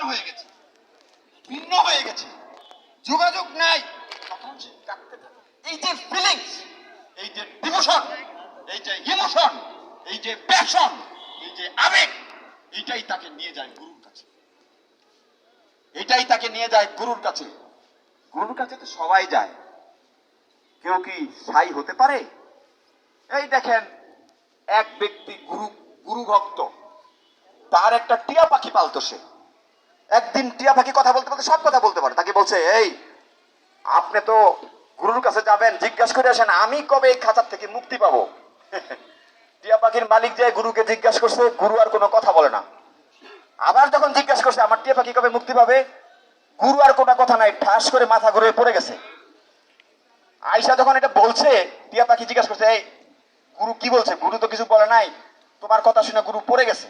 অচেতন হয়ে গেছে, ভিন্ন হয়ে গেছে, যোগাযোগ নাই, তখন সে কাঁদতে থাকে। এই যে ফিলিংস, এই যে ডিভোশন, এই যে ইমোশন, এই যে প্যাশন, এই যে আবেগ, এটাই তাকে নিয়ে যায় গুরুর কাছে। এটাই তাকে নিয়ে যায় গুরুর কাছে। গুরুর কাছে তো সবাই যায়, কেউ কি সাই হতে পারে? এই দেখেন, এক ব্যক্তি গুরু গুরু ভক্ত, তার একটা টিয়া পাখি পালতো সে। একদিন টিয়া পাখি কথা বলতে বলতে সব কথা বলতে পারে, তাকে বলছে, এই আপনি তো গুরুর কাছে যাবেন, জিজ্ঞাসা করে আসেন আমি কবে এই খাঁচার থেকে মুক্তি পাবো। টিয়া পাখির মালিক যায় গুরুকে জিজ্ঞাসা করছে, গুরু আর কোনো কথা বলে না। আবার যখন জিজ্ঞাসা করছে আমার টিয়া পাখি কবে মুক্তি পাবে, গুরু আর কোনো কথা নাই, ঠাস করে মাথা ঘুরে পড়ে গেছে। আয়সা যখন এটা বলছে, টিয়া পাখি জিজ্ঞাসা করছে, এই গুরু কি বলছে? গুরু তো কিছু বলে নাই, তোমার কথা শুনে গুরু পড়ে গেছে।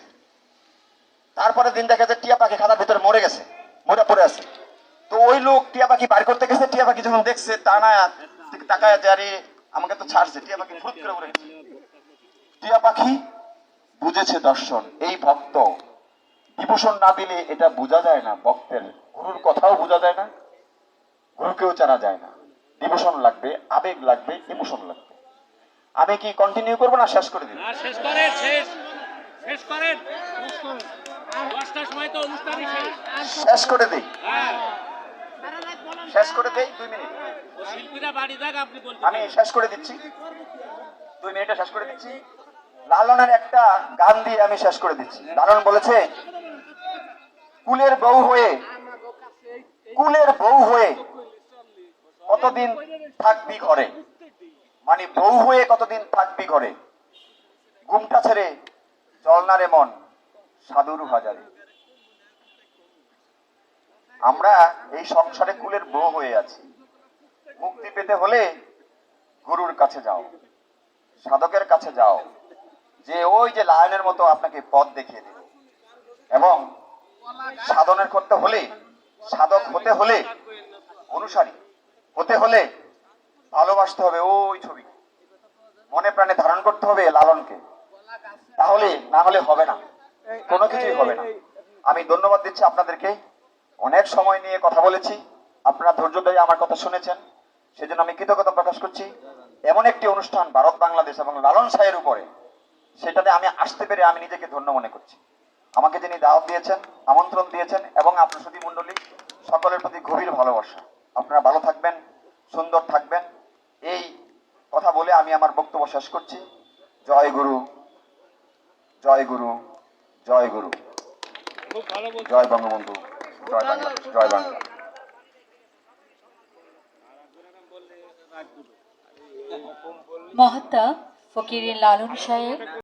তারপরে দিন দেখা যায় টিয়া পাখি খাতার ভিতরে মরে গেছে, মরে পড়ে আছে। তো ওই লোক টিয়া পাখি বার করতে গেছে, টিয়া পাখি যখন দেখছে টানা তাকায় যে আরে আমাকে তো ছাড়ছে, টিয়া পাখি ফুট করে পড়ে গেছে। টিয়া পাখি বুঝেছে দর্শন, এই ভক্ত ডিভোশন না দিলে এটা বোঝা যায় না, ভক্তের গুরুর কথাও বোঝা যায় না, গুরুকেও জানা যায় না। ডিভোশন লাগবে, আবেগ লাগবে, ইমোশন লাগবে। আমি কি কন্টিনিউ করবো না শেষ করে দিব? শেষ করেন, শেষ করেন। 10টার সময় তো অনুষ্ঠানই শেষ। শেষ করে দিই, হ্যাঁ, শেষ করে দেই 2 মিনিট। শিল্পীরা বাড়ি যাক, আপনি বলতে আমি শেষ করে দিচ্ছি, 2 মিনিটে শেষ করে দিচ্ছি। লালনের একটা গান দিয়ে আমি শেষ করে দিচ্ছি। লালন বলেছে, কুলের বউ হয়ে, কুলের বউ হয়ে কতদিন থাকবি ঘরে, মানে বউ হয়ে কতদিন থাকবি ঘরে, ঘুমটা ছেড়ে চল না রে মন সাধুর বাজারে। আমরা এই সংসারে কুলের বউ হয়ে আছি। মুক্তি পেতে হলে গুরুর কাছে যাও, সাধকের কাছে যাও, যে ওই যে লায়নের মতো আপনাকে পথ দেখিয়ে দেবে। এবং সাধনের করতে হলে, সাধক হতে হলে, অনুসারী হতে হলে ভালোবাসতে হবে ওই ছবি, মনে প্রাণে ধারণ করতে হবে লালনকে। তাহলে না হলে হবে না, কোনো কিছুই হবে না। আমি ধন্যবাদ দিচ্ছি আপনাদেরকে, অনেক সময় নিয়ে কথা বলেছি, আপনারা ধৈর্য ধরে আমার কথা শুনেছেন, সেজন্য আমি কৃতজ্ঞতা প্রকাশ করছি। এমন একটি অনুষ্ঠান ভারত বাংলাদেশ এবং লালন সাহের উপরে, সেটাতে আমি আসতে পেরে আমি নিজেকে ধন্য মনে করছি। আমাকে যিনি দাওয়াত দিয়েছেন, আমন্ত্রণ দিয়েছেন, এবং আপনার সুধী মণ্ডলী সকলের প্রতি গভীর ভালোবাসা। আপনারা ভালো থাকবেন, সুন্দর থাকবেন, এই কথা বলে আমি আমার বক্তব্য শেষ করছি। জয় গুরু, জয় গুরু, জয় গুরু, খুব ভালো বলছেন। জয় বঙ্গবন্ধু, জয় বাংলা, জয় বাংলা। মহাত্মা ফকির লালন সাহেব